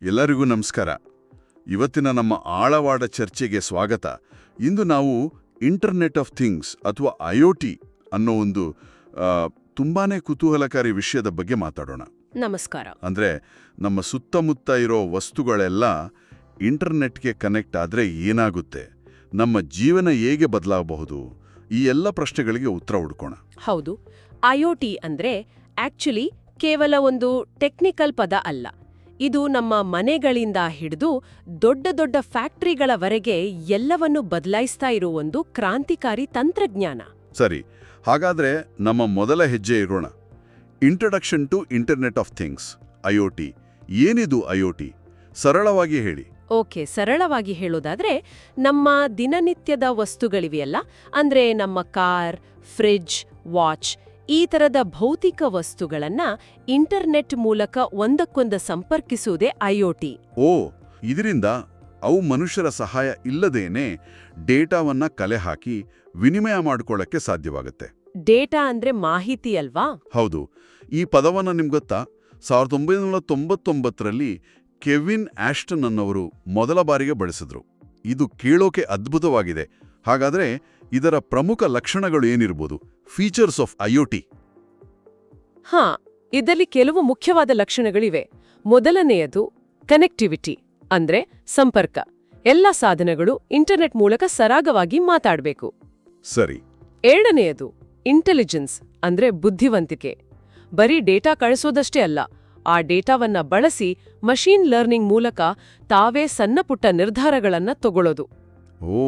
ಎಲ್ಲರಿಗೂ ನಮಸ್ಕಾರ. ಇವತ್ತಿನ ನಮ್ಮ ಆಳವಾದ ಚರ್ಚೆಗೆ ಸ್ವಾಗತ. ಇಂದು ನಾವು ಇಂಟರ್ನೆಟ್ ಆಫ್ ಥಿಂಗ್ಸ್ ಅಥವಾ IoT ಅನ್ನೋ ಒಂದು ತುಂಬಾನೇ ಕುತೂಹಲಕಾರಿ ವಿಷಯದ ಬಗ್ಗೆ ಮಾತಾಡೋಣ. ನಮಸ್ಕಾರ. ಅಂದ್ರೆ ನಮ್ಮ ಸುತ್ತಮುತ್ತ ಇರೋ ವಸ್ತುಗಳೆಲ್ಲ ಇಂಟರ್ನೆಟ್ಗೆ ಕನೆಕ್ಟ್ ಆದ್ರೆ ಏನಾಗುತ್ತೆ, ನಮ್ಮ ಜೀವನ ಹೇಗೆ ಬದಲಾಗಬಹುದು, ಈ ಎಲ್ಲ ಪ್ರಶ್ನೆಗಳಿಗೆ ಉತ್ತರ ಹುಡ್ಕೋಣ. ಹೌದು, IoT ಅಂದ್ರೆ ಆಕ್ಚುಲಿ ಕೇವಲ ಒಂದು ಟೆಕ್ನಿಕಲ್ ಪದ ಅಲ್ಲ. ಇದು ನಮ್ಮ ಮನೆಗಳಿಂದ ಹಿಡಿದು ದೊಡ್ಡ ದೊಡ್ಡ ಫ್ಯಾಕ್ಟರಿಗಳವರೆಗೆ ಎಲ್ಲವನ್ನು ಬದಲಾಯಿಸ್ತಾ ಇರೋ ಒಂದು ಕ್ರಾಂತಿಕಾರಿ ತಂತ್ರಜ್ಞಾನ. ಸರಿ, ಹಾಗಾದ್ರೆ ನಮ್ಮ ಮೊದಲ ಹೆಜ್ಜೆ ಇರೋಣ. Introduction to internet of things, IoT. ಏನಿದು IoT? ಸರಳವಾಗಿ ಹೇಳಿ. ಓಕೆ, ಸರಳವಾಗಿ ಹೇಳೋದಾದ್ರೆ ನಮ್ಮ ದಿನನಿತ್ಯದ ವಸ್ತುಗಳಿವೆಯಲ್ಲ, ಅಂದ್ರೆ ನಮ್ಮ ಕಾರ್, ಫ್ರಿಡ್ಜ್, ವಾಚ್, ಈ ತರದ ಭೌತಿಕ ವಸ್ತುಗಳನ್ನ ಇಂಟರ್ನೆಟ್ ಮೂಲಕ ಒಂದಕ್ಕೊಂದು ಸಂಪರ್ಕಿಸುವುದೇ IoT. ಓ, ಇದರಿಂದ ಅವು ಮನುಷ್ಯರ ಸಹಾಯ ಇಲ್ಲದೇನೆ ಡೇಟಾವನ್ನ ಕಲೆ ಹಾಕಿ ವಿನಿಮಯ ಮಾಡಿಕೊಳ್ಳಕ್ಕೆ ಸಾಧ್ಯವಾಗುತ್ತೆ. ಡೇಟಾ ಅಂದ್ರೆ ಮಾಹಿತಿ ಅಲ್ವಾ? ಹೌದು. ಈ ಪದವನ್ನ ನಿಮ್ಗೊತ್ತಾ? 1999ರಲ್ಲಿ ಕೆವಿನ್ ಆಸ್ಟನ್ ಅನ್ನೋರು ಮೊದಲ ಬಾರಿಗೆ ಬಳಸಿದ್ರು. ಇದು ಕೇಳೋಕೆ ಅದ್ಭುತವಾಗಿದೆ. ಹಾಗಾದ್ರೆ ಇದರ ಪ್ರಮುಖ ಲಕ್ಷಣಗಳು ಏನಿರ್ಬೋದು? Features of IoT. ಇದರಲ್ಲಿ ಕೆಲವು ಮುಖ್ಯವಾದ ಲಕ್ಷಣಗಳಿವೆ. ಮೊದಲನೆಯದು ಕನೆಕ್ಟಿವಿಟಿ, ಅಂದ್ರೆ ಸಂಪರ್ಕ. ಎಲ್ಲ ಸಾಧನಗಳು ಇಂಟರ್ನೆಟ್ ಮೂಲಕ ಸರಾಗವಾಗಿ ಮಾತಾಡಬೇಕು. ಸರಿ. ಎರಡನೆಯದು ಇಂಟೆಲಿಜೆನ್ಸ್, ಅಂದ್ರೆ ಬುದ್ಧಿವಂತಿಕೆ. ಬರೀ ಡೇಟಾ ಕಳಿಸೋದಷ್ಟೇ ಅಲ್ಲ, ಆ ಡೇಟಾವನ್ನ ಬಳಸಿ ಮಷೀನ್ ಲರ್ನಿಂಗ್ ಮೂಲಕ ತಾವೇ ಸಣ್ಣಪುಟ್ಟ ನಿರ್ಧಾರಗಳನ್ನ ತಗೊಳ್ಳೋದು. ಓ,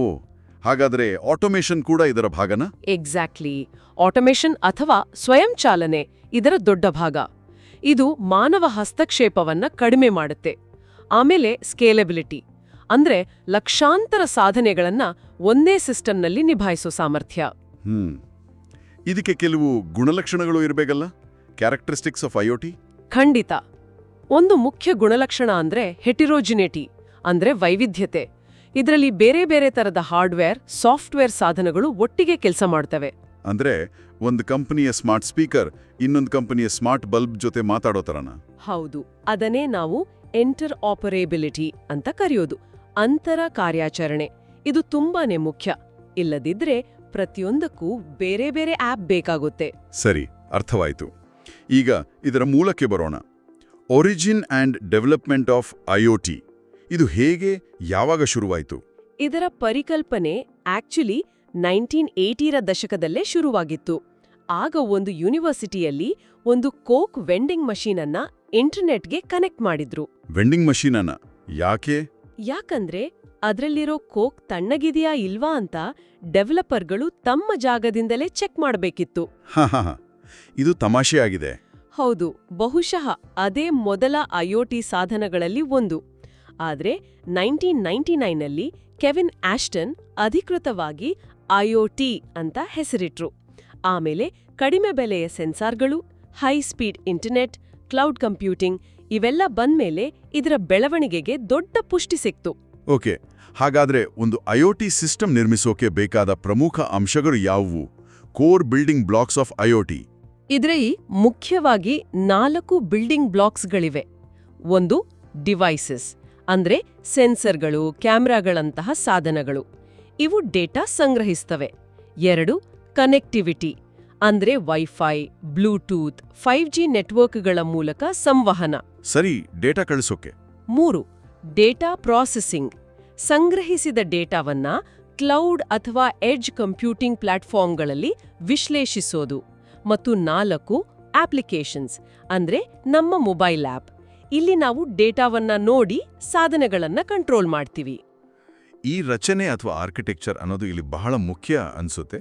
ಹಾಗಾದ್ರೆ ಆಟೋಮೇಷನ್ ಕೂಡ ಇದರ ಭಾಗನ? ಎಕ್ಸಾಕ್ಟ್ಲಿ. ಆಟೋಮೇಷನ್ ಅಥವಾ ಸ್ವಯಂಚಾಲನೆ ಇದರ ದೊಡ್ಡ ಭಾಗ. ಇದು ಮಾನವ ಹಸ್ತಕ್ಷೇಪವನ್ನ ಕಡಿಮೆ ಮಾಡುತ್ತೆ. ಆಮೇಲೆ ಸ್ಕೇಲೆಬಿಲಿಟಿ, ಅಂದ್ರೆ ಲಕ್ಷಾಂತರ ಸಾಧನೆಗಳನ್ನ ಒಂದೇ ಸಿಸ್ಟಮ್ನಲ್ಲಿ ನಿಭಾಯಿಸೋ ಸಾಮರ್ಥ್ಯ. ಇದಕ್ಕೆ ಕೆಲವು ಗುಣಲಕ್ಷಣಗಳು ಇರಬೇಕಲ್ಲ? Characteristics of IoT. ಖಂಡಿತ. ಒಂದು ಮುಖ್ಯ ಗುಣಲಕ್ಷಣ ಅಂದ್ರೆ ಹೆಟಿರೋಜಿನಿಟಿ, ಅಂದ್ರೆ ವೈವಿಧ್ಯತೆ. ಇದರಲ್ಲಿ ಬೇರೆ ಬೇರೆ ತರದ ಹಾರ್ಡ್ವೇರ್, ಸಾಫ್ಟ್ವೇರ್ ಸಾಧನಗಳು ಒಟ್ಟಿಗೆ ಕೆಲಸ ಮಾಡ್ತವೆ. ಅಂದ್ರೆ ಒಂದು ಕಂಪನಿಯ ಸ್ಮಾರ್ಟ್ ಸ್ಪೀಕರ್ ಇನ್ನೊಂದು ಕಂಪನಿಯ ಸ್ಮಾರ್ಟ್ ಬಲ್ಬ್ ಜೊತೆ ಮಾತಾಡೋ ತರನ? ಹೌದು, ಅದನ್ನೇ ನಾವು ಇಂಟರ್ ಆಪರೇಬಿಲಿಟಿ ಅಂತ ಕರೆಯೋದು. ಅಂತರ ಕಾರ್ಯಾಚರಣೆ ಇದು ತುಂಬಾನೇ ಮುಖ್ಯ. ಇಲ್ಲದಿದ್ರೆ ಪ್ರತಿಯೊಂದಕ್ಕೂ ಬೇರೆ ಬೇರೆ ಆಪ್ ಬೇಕಾಗುತ್ತೆ. ಸರಿ, ಅರ್ಥವಾಯ್ತು. ಈಗ ಇದರ ಮೂಲಕ್ಕೆ ಬರೋಣ. Origin and development of IoT. ಇದು ಹೇಗೆ, ಯಾವಾಗ ಶುರುವಾಯಿತು? ಇದರ ಪರಿಕಲ್ಪನೆ ಆಕ್ಚುಲಿ 1980ರ ದಶಕದಲ್ಲೇ ಶುರುವಾಗಿತ್ತು. ಆಗ ಒಂದು ಯೂನಿವರ್ಸಿಟಿಯಲ್ಲಿ ಒಂದು ಕೋಕ್ ವೆಂಡಿಂಗ್ ಮಷೀನ್ ಅನ್ನ ಇಂಟರ್ನೆಟ್ಗೆ ಕನೆಕ್ಟ್ ಮಾಡಿದ್ರು. ವೆಂಡಿಂಗ್ ಮಷೀನ್ ಅನ್ನ ಯಾಕೆ? ಯಾಕಂದ್ರೆ ಅದ್ರಲ್ಲಿರೋ ಕೋಕ್ ತಣ್ಣಗಿದೆಯಾ ಇಲ್ವಾ ಅಂತ ಡೆವಲಪರ್ಗಳು ತಮ್ಮ ಜಾಗದಿಂದಲೇ ಚೆಕ್ ಮಾಡಬೇಕಿತ್ತು. ಇದು ತಮಾಷೆಯಾಗಿದೆ. ಹೌದು, ಬಹುಶಃ ಅದೇ ಮೊದಲ IoT ಸಾಧನಗಳಲ್ಲಿ ಒಂದು. ಆದ್ರೆ 1999ನಲ್ಲಿ ಕೆವಿನ್ ಆಸ್ಟನ್ ಅಧಿಕೃತವಾಗಿ IoT ಅಂತ ಹೆಸರಿಟ್ರು. ಆಮೇಲೆ ಕಡಿಮೆ ಬೆಲೆಯ ಸೆನ್ಸಾರ್ಗಳು, high speed internet, cloud computing ಇವೆಲ್ಲ ಬಂದ್ಮೇಲೆ ಇದರ ಬೆಳವಣಿಗೆಗೆ ದೊಡ್ಡ ಪುಷ್ಟಿ ಸಿಕ್ತು. ಓಕೆ, ಹಾಗಾದ್ರೆ ಒಂದು IoT ಸಿಸ್ಟಮ್ ನಿರ್ಮಿಸೋಕೆ ಬೇಕಾದ ಪ್ರಮುಖ ಅಂಶಗಳು ಯಾವುವು? Core building blocks of IoT. ಇದರಲ್ಲಿ ಮುಖ್ಯವಾಗಿ 4 ಬಿಲ್ಡಿಂಗ್ ಬ್ಲಾಕ್ಸ್ಗಳಿವೆ. ಒಂದು ಡಿವೈಸಸ್, ಅಂದ್ರೆ ಸೆನ್ಸರ್ಗಳು, ಕ್ಯಾಮ್ರಾಗಳಂತಹ ಸಾಧನಗಳು. ಇವು ಡೇಟಾ ಸಂಗ್ರಹಿಸ್ತವೆ. 2 ಕನೆಕ್ಟಿವಿಟಿ, ಅಂದ್ರೆ ವೈಫೈ, ಬ್ಲೂಟೂತ್, 5G ನೆಟ್ವರ್ಕ್ಗಳ ಮೂಲಕ ಸಂವಹನ. ಸರಿ, ಡೇಟಾ ಕಳಿಸೋಕೆ. 3 ಡೇಟಾ ಪ್ರಾಸೆಸಿಂಗ್, ಸಂಗ್ರಹಿಸಿದ ಡೇಟಾವನ್ನ ಕ್ಲೌಡ್ ಅಥವಾ ಎಡ್ಜ್ ಕಂಪ್ಯೂಟಿಂಗ್ ಪ್ಲಾಟ್ಫಾರ್ಮ್ಗಳಲ್ಲಿ ವಿಶ್ಲೇಷಿಸೋದು. ಮತ್ತು 4 ಅಪ್ಲಿಕೇಶನ್ಸ್, ಅಂದ್ರೆ ನಮ್ಮ ಮೊಬೈಲ್ ಆಪ್. ಇಲ್ಲಿ ನಾವು ಡೇಟಾವನ್ನ ನೋಡಿ ಸಾಧನೆಗಳನ್ನ ಕಂಟ್ರೋಲ್ ಮಾಡ್ತೀವಿ. ಈ ರಚನೆ ಅಥವಾ ಆರ್ಕಿಟೆಕ್ಚರ್ ಅನ್ನೋದು ಇಲ್ಲಿ ಬಹಳ ಮುಖ್ಯ ಅನ್ಸುತ್ತೆ.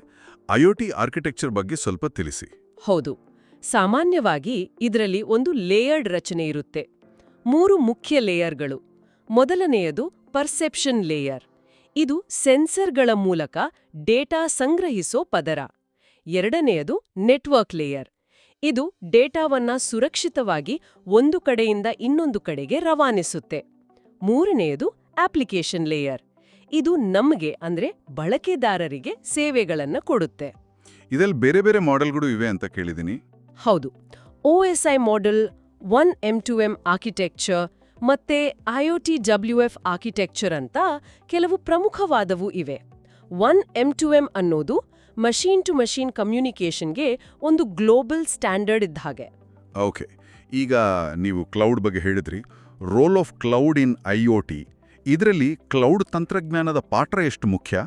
IoT ಆರ್ಕಿಟೆಕ್ಚರ್ ಬಗ್ಗೆ ಸ್ವಲ್ಪ ತಿಳಿಸಿ. ಹೌದು, ಸಾಮಾನ್ಯವಾಗಿ ಇದರಲ್ಲಿ ಒಂದು ಲೇಯರ್ಡ್ ರಚನೆ ಇರುತ್ತೆ. 3 ಮುಖ್ಯ ಲೇಯರ್ಗಳು. ಮೊದಲನೆಯದು ಪರ್ಸೆಪ್ಷನ್ ಲೇಯರ್. ಇದು ಸೆನ್ಸರ್ಗಳ ಮೂಲಕ ಡೇಟಾ ಸಂಗ್ರಹಿಸೋ ಪದರ. ಎರಡನೆಯದು ನೆಟ್ವರ್ಕ್ ಲೇಯರ್. ಇದು ಡೇಟಾವನ್ನ ಸುರಕ್ಷಿತವಾಗಿ ಒಂದು ಕಡೆಯಿಂದ ಇನ್ನೊಂದು ಕಡೆಗೆ ರವಾನಿಸುತ್ತೆ. ಮೂರನೆಯದು ಅಪ್ಲಿಕೇಶನ್ ಲೇಯರ್. ಇದು ನಮಗೆ ಅಂದ್ರೆ ಬಳಕೆದಾರರಿಗೆ ಸೇವೆಗಳನ್ನ ಕೊಡುತ್ತೆ. ಇದರಲ್ಲಿ ಬೇರೆ ಬೇರೆ ಮಾಡೆಲ್ಗಳು ಇವೆ ಅಂತ ಕೇಳಿದ್ದೀನಿ. ಹೌದು, OSI ಮಾಡೆಲ್, 1M2M ಆರ್ಕಿಟೆಕ್ಚರ್ ಮತ್ತೆ IoT-WF ಆರ್ಕಿಟೆಕ್ಚರ್ ಅಂತ ಕೆಲವು ಪ್ರಮುಖವಾದವು ಇವೆ. 1M2M ಅನ್ನೋದು ಮಷೀನ್ ಟು ಮಷೀನ್ ಕಮ್ಯುನಿಕೇಷನ್ಗೆ ಒಂದು ಗ್ಲೋಬಲ್ ಸ್ಟ್ಯಾಂಡರ್ಡ್ ಇದ್ದ ಹಾಗೆ. ಓಕೆ, ಈಗ ನೀವು ಕ್ಲೌಡ್ ಬಗ್ಗೆ ಹೇಳಿದ್ರಿ. Role of cloud in IoT, ಇದರಲ್ಲಿ ಕ್ಲೌಡ್ ತಂತ್ರಜ್ಞಾನದ ಪಾತ್ರ ಎಷ್ಟು ಮುಖ್ಯ?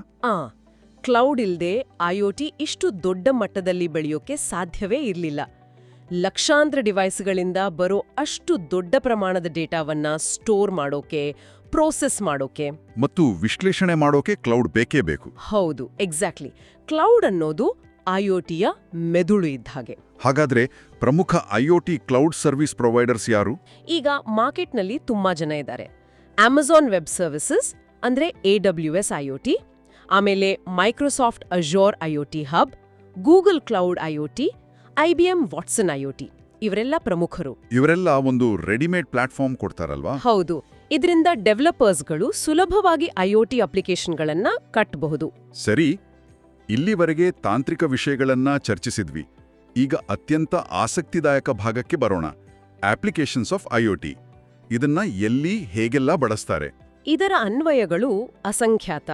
ಕ್ಲೌಡ್ ಇಲ್ದೆ IoT ಇಷ್ಟು ದೊಡ್ಡ ಮಟ್ಟದಲ್ಲಿ ಬೆಳೆಯೋಕೆ ಸಾಧ್ಯವೇ ಇರಲಿಲ್ಲ. ಲಕ್ಷಾಂತರ ಡಿವೈಸ್ಗಳಿಂದ ಬರೋ ಅಷ್ಟು ದೊಡ್ಡ ಪ್ರಮಾಣದ ಡೇಟಾವನ್ನ ಸ್ಟೋರ್ ಮಾಡೋಕೆ, ಪ್ರೋಸೆಸ್ ಮಾಡೋಕೆ ಮತ್ತು ವಿಶ್ಲೇಷಣೆ ಮಾಡೋಕೆ ಕ್ಲೌಡ್ ಬೇಕೇ ಬೇಕು. ಹೌದು, ಎಕ್ಸಾಕ್ಟ್ಲಿ. ಕ್ಲೌಡ್ ಅನ್ನೋದು IoTಯ ಮೆದುಳು ಇದ್ದ ಹಾಗೆ. ಹಾಗಾದ್ರೆ ಪ್ರಮುಖ IoT ಕ್ಲೌಡ್ ಸರ್ವಿಸ್ ಪ್ರೊವೈಡರ್ಸ್ ಯಾರು? ಈಗ ಮಾರ್ಕೆಟ್ನಲ್ಲಿ ತುಂಬಾ ಜನ ಇದ್ದಾರೆ. ಅಮೆಜಾನ್ ವೆಬ್ ಸರ್ವಿಸಸ್ ಅಂದ್ರೆ AWS IoT, ಆಮೇಲೆ Microsoft Azure IoT hub, Google cloud IoT, IBM Watson IoT ಇವರೆಲ್ಲ ಪ್ರಮುಖರು. ಇವರೆಲ್ಲ ಒಂದು ರೆಡಿಮೇಡ್ ಪ್ಲಾಟ್ಫಾರ್ಮ್ ಕೊಡ್ತಾರಲ್ವಾ? ಹೌದು. ಇದರಿಂದ ಡೆವಲಪರ್ಸ್ಗಳು ಸುಲಭವಾಗಿ IoT ಅಪ್ಲಿಕೇಶನ್ಗಳನ್ನ ಕಟ್ಟಬಹುದು. ಸರಿ, ಇಲ್ಲಿವರೆಗೆ ತಾಂತ್ರಿಕ ವಿಷಯಗಳನ್ನ ಚರ್ಚಿಸಿದ್ವಿ. ಈಗ ಅತ್ಯಂತ ಆಸಕ್ತಿದಾಯಕ ಭಾಗಕ್ಕೆ ಬರೋಣ. Applications of IoT. ಇದನ್ನ ಎಲ್ಲಿ ಹೇಗೆಲ್ಲ ಬಳಸ್ತಾರೆ? ಇದರ ಅನ್ವಯಗಳು ಅಸಂಖ್ಯಾತ.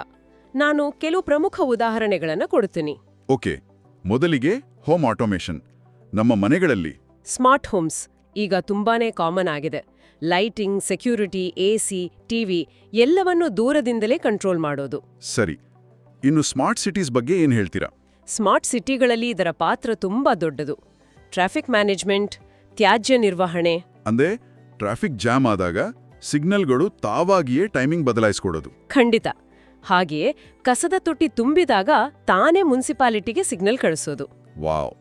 ನಾನು ಕೆಲವು ಪ್ರಮುಖ ಉದಾಹರಣೆಗಳನ್ನ ಕೊಡ್ತೀನಿ. ಓಕೆ, ಮೊದಲಿಗೆ ಹೋಮ್ ಆಟೋಮೇಷನ್. ನಮ್ಮ ಮನೆಗಳಲ್ಲಿ ಸ್ಮಾರ್ಟ್ ಹೋಮ್ಸ್ ಈಗ ತುಂಬಾನೇ ಕಾಮನ್ ಆಗಿದೆ. ಲೈಟಿಂಗ್, ಸೆಕ್ಯೂರಿಟಿ, AC, TV ಎಲ್ಲವನ್ನೂ ದೂರದಿಂದಲೇ ಕಂಟ್ರೋಲ್ ಮಾಡೋದು. ಸರಿ, ಇನ್ನು ಸ್ಮಾರ್ಟ್ ಸಿಟೀಸ್ ಬಗ್ಗೆ ಏನ್ ಹೇಳ್ತೀರಾ? ಸ್ಮಾರ್ಟ್ ಸಿಟಿಗಳಲ್ಲಿ ಇದರ ಪಾತ್ರ ತುಂಬಾ ದೊಡ್ಡದು. ಟ್ರಾಫಿಕ್ ಮ್ಯಾನೇಜ್ಮೆಂಟ್, ತ್ಯಾಜ್ಯ ನಿರ್ವಹಣೆ. ಅಂದ್ರೆ ಟ್ರಾಫಿಕ್ ಜಾಮ್ ಆದಾಗ ಸಿಗ್ನಲ್ಗಳು ತಾವಾಗಿಯೇ ಟೈಮಿಂಗ್ ಬದಲಾಯಿಸ್ಕೊಡೋದು. ಖಂಡಿತ. ಹಾಗೆಯೇ ಕಸದ ತೊಟ್ಟಿ ತುಂಬಿದಾಗ ತಾನೇ ಮುನ್ಸಿಪಾಲಿಟಿಗೆ ಸಿಗ್ನಲ್ ಕಳಿಸೋದು. ವಾವ್.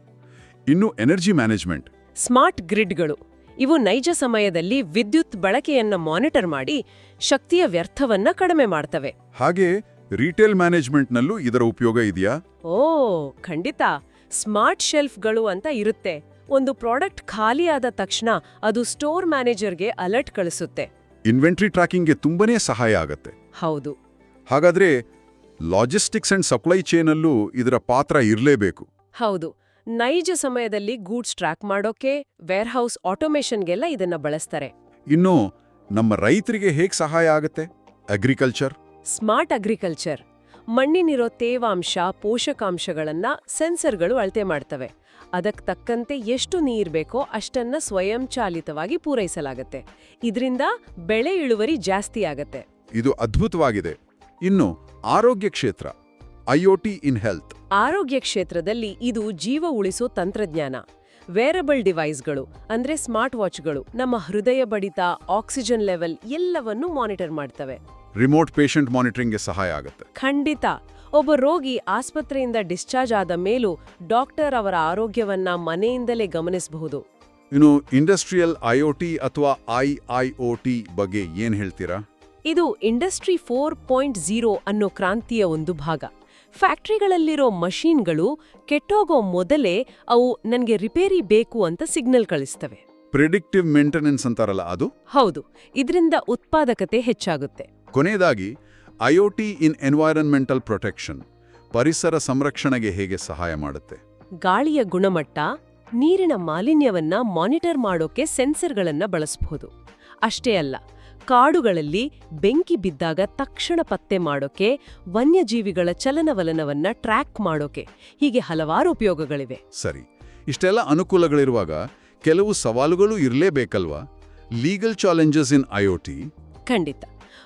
ಇನ್ನು ಎನರ್ಜಿ ಮ್ಯಾನೇಜ್ಮೆಂಟ್. ಸ್ಮಾರ್ಟ್ ಗ್ರಿಡ್ಗಳು ಇವು ನೈಜ ಸಮಯದಲ್ಲಿ ವಿದ್ಯುತ್ ಬಳಕೆಯನ್ನ ಮಾನಿಟರ್ ಮಾಡಿ ಶಕ್ತಿಯ ವ್ಯರ್ಥವನ್ನ ಕಡಿಮೆ ಮಾಡ್ತವೆ. ಹಾಗೆ ರಿಟೇಲ್ ಮ್ಯಾನೇಜ್ಮೆಂಟ್ನಲ್ಲೂ ಇದರ ಉಪಯೋಗ ಇದೆಯಾ? ಓ ಖಂಡಿತ. ಸ್ಮಾರ್ಟ್ ಶೆಲ್ಫ್ಗಳು ಅಂತ ಇರುತ್ತೆ. ಒಂದು ಪ್ರಾಡಕ್ಟ್ ಖಾಲಿಯಾದ ತಕ್ಷಣ ಅದು ಸ್ಟೋರ್ ಮ್ಯಾನೇಜರ್ಗೆ ಅಲರ್ಟ್ ಕಳಿಸುತ್ತೆ. ಇನ್ವೆಂಟ್ರಿ ಟ್ರ್ಯಾಕಿಂಗ್ಗೆ ತುಂಬನೇ ಸಹಾಯ ಆಗತ್ತೆ. ಹೌದು. ಹಾಗಾದ್ರೆ ಲಾಜಿಸ್ಟಿಕ್ಸ್ ಅಂಡ್ ಸಪ್ಲೈ ಚೈನಲ್ಲೂ ಇದರ ಪಾತ್ರ ಇರಲೇಬೇಕು. ಹೌದು. ನೈಜ ಸಮಯದಲ್ಲಿ ಗೂಡ್ಸ್ ಟ್ರ್ಯಾಕ್ ಮಾಡೋಕೆ, ವೇರ್ಹೌಸ್ ಆಟೋಮೇಷನ್ಗೆಲ್ಲ ಇದನ್ನ ಬಳಸ್ತಾರೆ. ಇನ್ನು ನಮ್ಮ ರೈತರಿಗೆ ಹೇಗೆ ಸಹಾಯ ಆಗತ್ತೆ? ಅಗ್ರಿಕಲ್ಚರ್. ಸ್ಮಾರ್ಟ್ ಅಗ್ರಿಕಲ್ಚರ್ ಮಣ್ಣಿನಿರೋ ತೇವಾಂಶ, ಪೋಷಕಾಂಶಗಳನ್ನ ಸೆನ್ಸರ್ಗಳು ಅಳತೆ ಮಾಡ್ತವೆ. ಅದಕ್ಕೆ ತಕ್ಕಂತೆ ಎಷ್ಟು ನೀರು ಬೇಕೋ ಅಷ್ಟನ್ನ ಸ್ವಯಂಚಾಲಿತವಾಗಿ ಪೂರೈಸಲಾಗತ್ತೆ. ಇದರಿಂದ ಬೆಳೆ ಇಳುವರಿ ಜಾಸ್ತಿ ಆಗತ್ತೆ. ಇದು ಅದ್ಭುತವಾಗಿದೆ. ಇನ್ನು ಆರೋಗ್ಯ ಕ್ಷೇತ್ರ, IoT ಇನ್ ಹೆಲ್ತ್. ಆರೋಗ್ಯ ಕ್ಷೇತ್ರದಲ್ಲಿ ಇದು ಜೀವ ಉಳಿಸೋ ತಂತ್ರಜ್ಞಾನ. ವೇರಬಲ್ ಡಿವೈಸ್ಗಳು ಅಂದ್ರೆ ಸ್ಮಾರ್ಟ್ ವಾಚ್ಗಳು ನಮ್ಮ ಹೃದಯ ಬಡಿತ, ಆಕ್ಸಿಜನ್ ಲೆವೆಲ್ ಎಲ್ಲವನ್ನೂ ಮಾನಿಟರ್ ಮಾಡ್ತವೆ. ರಿಮೋಟ್ ಪೇಷಂಟ್ ಮಾನಿಟರಿಂಗ್ಗೆ ಸಹಾಯ ಆಗುತ್ತೆ. ಖಂಡಿತ. ಒಬ್ಬ ರೋಗಿ ಆಸ್ಪತ್ರೆಯಿಂದ ಡಿಸ್ಚಾರ್ಜ್ ಆದ ಮೇಲೂ ಡಾಕ್ಟರ್ ಅವರ ಆರೋಗ್ಯವನ್ನ ಮನೆಯಿಂದಲೇ ಗಮನಿಸಬಹುದು. ಇನ್ನು ಇಂಡಸ್ಟ್ರಿಯಲ್ IoT ಅಥವಾ IIoT ಬಗ್ಗೆ ಏನ್ ಹೇಳ್ತೀರಾ? ಇದು ಇಂಡಸ್ಟ್ರಿ 4.0 ಅನ್ನೋ ಕ್ರಾಂತಿಯ ಒಂದು ಭಾಗ. ಫ್ಯಾಕ್ಟರಿಗಳಲ್ಲಿರೋ ಮಷೀನ್ಗಳು ಕೆಟ್ಟೋಗೋ ಮೊದಲೇ ಅವು ನನ್ಗೆ ರಿಪೇರಿ ಬೇಕು ಅಂತ ಸಿಗ್ನಲ್ ಕಳಿಸ್ತವೆ. ಪ್ರಿಡಿಕ್ಟಿವ್ ಮೇಂಟೆನೆನ್ಸ್ ಅಂತಾರಲ್ಲ ಅದು? ಹೌದು. ಇದರಿಂದ ಉತ್ಪಾದಕತೆ ಹೆಚ್ಚಾಗುತ್ತೆ. ಕೊನೆಯದಾಗಿ IoT ಇನ್ ಎನ್ವೈರನ್ಮೆಂಟಲ್ ಪ್ರೊಟೆಕ್ಷನ್, ಪರಿಸರ ಸಂರಕ್ಷಣೆಗೆ ಹೇಗೆ ಸಹಾಯ ಮಾಡುತ್ತೆ? ಗಾಳಿಯ ಗುಣಮಟ್ಟ, ನೀರಿನ ಮಾಲಿನ್ಯವನ್ನ ಮಾನಿಟರ್ ಮಾಡೋಕೆ ಸೆನ್ಸರ್ಗಳನ್ನ ಬಳಸಬಹುದು. ಅಷ್ಟೇ ಅಲ್ಲ, ಕಾಡುಗಳಲ್ಲಿ ಬೆಂಕಿ ಬಿದ್ದಾಗ ತಕ್ಷಣ ಪತ್ತೆ ಮಾಡೋಕೆ, ವನ್ಯಜೀವಿಗಳ ಚಲನವಲನವನ್ನ ಟ್ರ್ಯಾಕ್ ಮಾಡೋಕೆ, ಹೀಗೆ ಹಲವಾರು ಉಪಯೋಗಗಳಿವೆ. ಸರಿ, ಇಷ್ಟೆಲ್ಲ ಅನುಕೂಲಗಳಿರುವಾಗ ಕೆಲವು ಸವಾಲುಗಳು ಇರಲೇಬೇಕಲ್ವಾ? Legal challenges in IoT. ಖಂಡಿತ.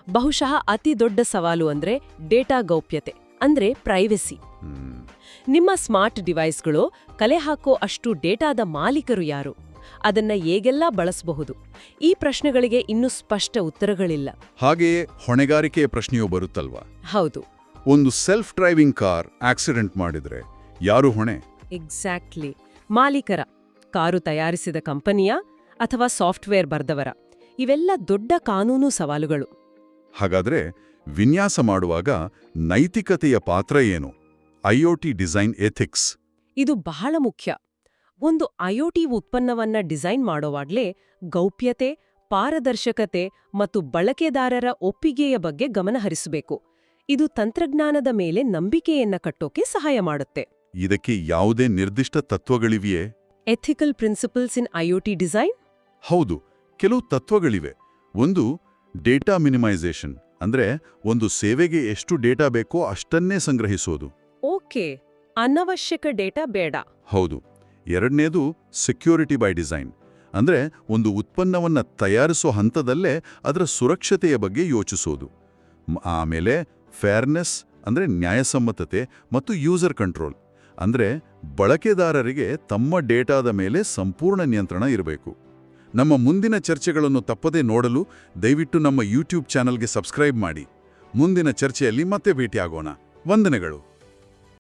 ಬಹುಶಃ ಅತಿ ದೊಡ್ಡ ಸವಾಲು ಅಂದ್ರೆ ಡೇಟಾ ಗೌಪ್ಯತೆ, ಅಂದ್ರೆ ಪ್ರೈವಸಿ. ನಿಮ್ಮ ಸ್ಮಾರ್ಟ್ ಡಿವೈಸ್ಗಳು ಕಲೆ ಹಾಕೋ ಅಷ್ಟು ಡೇಟಾದ ಮಾಲೀಕರು ಯಾರು? ಅದನ್ನ ಹೇಗೆಲ್ಲ ಬಳಸಬಹುದು? ಈ ಪ್ರಶ್ನೆಗಳಿಗೆ ಇನ್ನೂ ಸ್ಪಷ್ಟ ಉತ್ತರಗಳಿಲ್ಲ. ಹಾಗೆಯೇ ಹೊಣೆಗಾರಿಕೆಯ ಪ್ರಶ್ನೆಯೂ ಬರುತ್ತಲ್ವಾ? ಹೌದು. ಒಂದು ಸೆಲ್ಫ್ ಡ್ರೈವಿಂಗ್ ಕಾರ್ ಆಕ್ಸಿಡೆಂಟ್ ಮಾಡಿದ್ರೆ ಯಾರು ಹೊಣೆ? ಎಕ್ಸಾಕ್ಟ್ಲಿ. ಮಾಲೀಕರ, ಕಾರು ತಯಾರಿಸಿದ ಕಂಪನಿಯ ಅಥವಾ ಸಾಫ್ಟ್ವೇರ್ ಬರ್ದವರ? ಇವೆಲ್ಲ ದೊಡ್ಡ ಕಾನೂನು ಸವಾಲುಗಳು. ಹಾಗಾದ್ರೆ ವಿನ್ಯಾಸ ಮಾಡುವಾಗ ನೈತಿಕತೆಯ ಪಾತ್ರ ಏನು? IoT design ethics. ಇದು ಬಹಳ ಮುಖ್ಯ. ಒಂದು IoT ಉತ್ಪನ್ನವನ್ನ ಡಿಸೈನ್ ಮಾಡೋವಾಗ್ಲೇ ಗೌಪ್ಯತೆ, ಪಾರದರ್ಶಕತೆ ಮತ್ತು ಬಳಕೆದಾರರ ಒಪ್ಪಿಗೆಯ ಬಗ್ಗೆ ಗಮನಹರಿಸಬೇಕು. ಇದು ತಂತ್ರಜ್ಞಾನದ ಮೇಲೆ ನಂಬಿಕೆಯನ್ನ ಕಟ್ಟೋಕೆ ಸಹಾಯ ಮಾಡುತ್ತೆ. ಇದಕ್ಕೆ ಯಾವುದೇ ನಿರ್ದಿಷ್ಟ ತತ್ವಗಳಿವೆಯೇ? ಎಥಿಕಲ್ ಪ್ರಿನ್ಸಿಪಲ್ಸ್ ಇನ್ IoT ಡಿಸೈನ್? ಹೌದು, ಕೆಲವು ತತ್ವಗಳಿವೆ. ಒಂದು ಡೇಟಾ ಮಿನಿಮೈಸೇಷನ್, ಅಂದ್ರೆ ಒಂದು ಸೇವೆಗೆ ಎಷ್ಟು ಡೇಟಾ ಬೇಕೋ ಅಷ್ಟನ್ನೇ ಸಂಗ್ರಹಿಸೋದು. ಓಕೆ, ಅನವಶ್ಯಕ ಡೇಟಾ ಬೇಡ. ಹೌದು. ಎರಡನೇದು ಸೆಕ್ಯೂರಿಟಿ ಬೈ ಡಿಸೈನ್, ಅಂದ್ರೆ ಒಂದು ಉತ್ಪನ್ನವನ್ನ ತಯಾರಿಸೋ ಹಂತದಲ್ಲೇ ಅದರ ಸುರಕ್ಷತೆಯ ಬಗ್ಗೆ ಯೋಚಿಸೋದು. ಆಮೇಲೆ ಫೇರ್ನೆಸ್, ಅಂದ್ರೆ ನ್ಯಾಯಸಮ್ಮತತೆ, ಮತ್ತು ಯೂಸರ್ ಕಂಟ್ರೋಲ್, ಅಂದ್ರೆ ಬಳಕೆದಾರರಿಗೆ ತಮ್ಮ ಡೇಟಾದ ಮೇಲೆ ಸಂಪೂರ್ಣ ನಿಯಂತ್ರಣ ಇರಬೇಕು. ನಮ್ಮ ಮುಂದಿನ ಚರ್ಚೆಗಳನ್ನು ತಪ್ಪದೇ ನೋಡಲು ದಯವಿಟ್ಟು ನಮ್ಮ ಯೂಟ್ಯೂಬ್ ಚಾನಲ್ಗೆ ಸಬ್ಸ್ಕ್ರೈಬ್ ಮಾಡಿ. ಮುಂದಿನ ಚರ್ಚೆಯಲ್ಲಿ ಮತ್ತೆ ಭೇಟಿಯಾಗೋಣ. ವಂದನೆಗಳು.